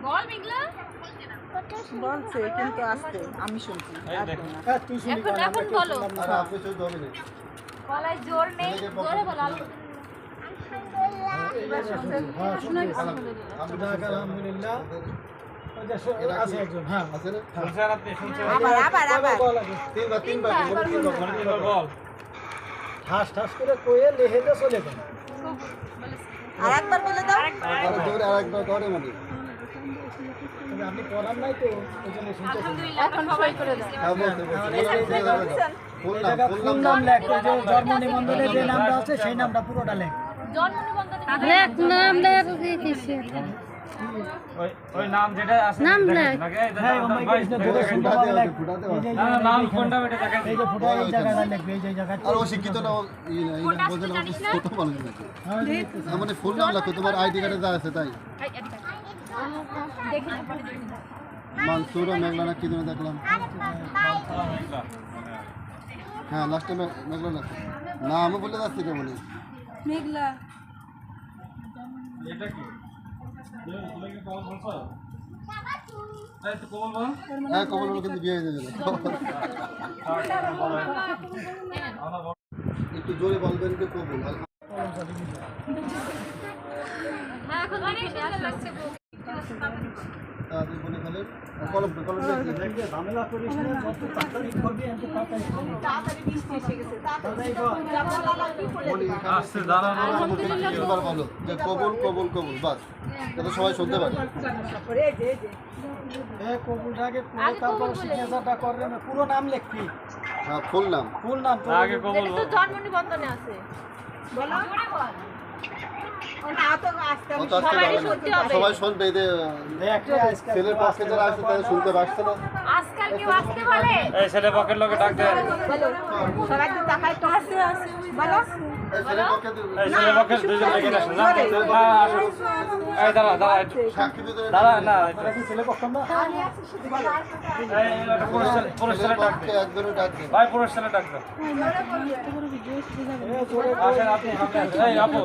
বল মেঘলা বলছে কিন্তু আসতে আমি শুনছি এখন বলো গলায় জোর নেই জোরে বলো আলহামদুলিল্লাহ আছে একজন হ্যাঁ আবার ঠাস ঠাস করে কয়ে লেহেতে চলে যান আরেকবার বলে দাও আপনি করার নাই তো ওই জন্য শুনতে এখন সবাই করে দাও ফুল নাম লেখ যে জন্ম নিবন্ধনে যে নামটা আছে সেই নামটা পুরোটা লেখ জন্ম নিবন্ধনে লেখ নাম লেখ কিসে ওই নাম যেটা আছে নাম লেখ হ্যাঁ ওই কৃষ্ণ দুটো ফুটা লেখ না নাম কোনটা বেটা দেখেন এই যে ফুটা এই জায়গাটা লিখবে এই জায়গাটা আর ও শিক্ষিত না বলতে না ছোট মানুষ নাকি মানে ফুল নাম লেখো তোমার আইডি কার্ডে যা আছে তাই দেখি মানসুর মেঘলা না কি তুমি দেখলাম হ্যাঁ লাস্টে মেঘলা লেখো না আমি বলে যাচ্ছি কেমন মেঘলা এটা কি তুমি কি কল বলছো এই তো কল বল হ্যাঁ কমল কিন্তু বিয়ে হয়ে যাবে একটু জোরে বলবেন কি কবুল হ্যাঁ এখন অনেক সুন্দর লাগছে আপনি বলে ফেলেন কলম ঝামেলা করিস না যত তাড়াতাড়ি করবি এত তাড়াতাড়ি বৃষ্টি এসে গেছে আসছে দাঁড়ানো একবার বলো যে কবুল কবুল কবুল বাস যাতে সবাই শুনতে পারে কবুলটাকে পুরো তারপর সিগনেচারটা করবে না পুরো নাম লিখবি হ্যাঁ ফুল নাম আগে কবল তো জন্ম নিবন্ধনে আছে বলো না তো আসতে অত আসতে সবারই পারবে না। শুনতে হবে। সবাই শুনবে এই যে ছেলের পক্ষে যারা আসছে তারা শুনতে পারছে না আজকাল কেউ আসতে পারে এই ছেলে পকেট লোকে ডাক দেন সবাই তো তাকাই তো আসে বলো এই ছেলের পক্ষে এই ছেলে পকেট দুইজন লেগে আসেন না আসো এই দাঁড়া দাঁড়া একটু সাক্ষী দিতে দাঁড়া না ছেলে পক্ষ না এই একটা পুরুষ ছেলে ডাক পক্ষে একজনের ডাক দেন ভাই পুরুষ ছেলে ডাক দাও আসেন আপনি এই আপু